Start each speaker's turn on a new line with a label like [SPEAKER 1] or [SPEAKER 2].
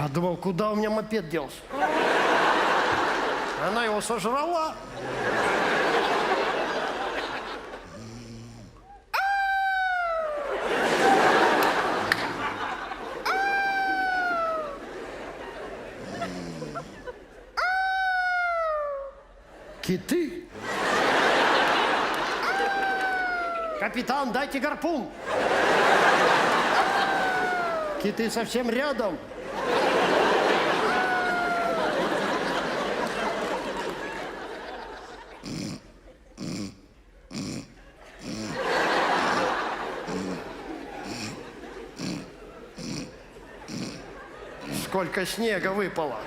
[SPEAKER 1] Я думал, куда у меня мопед делся? Она его сожрала. Киты? Капитан, дайте гарпун. Киты совсем рядом. Сколько снега выпало.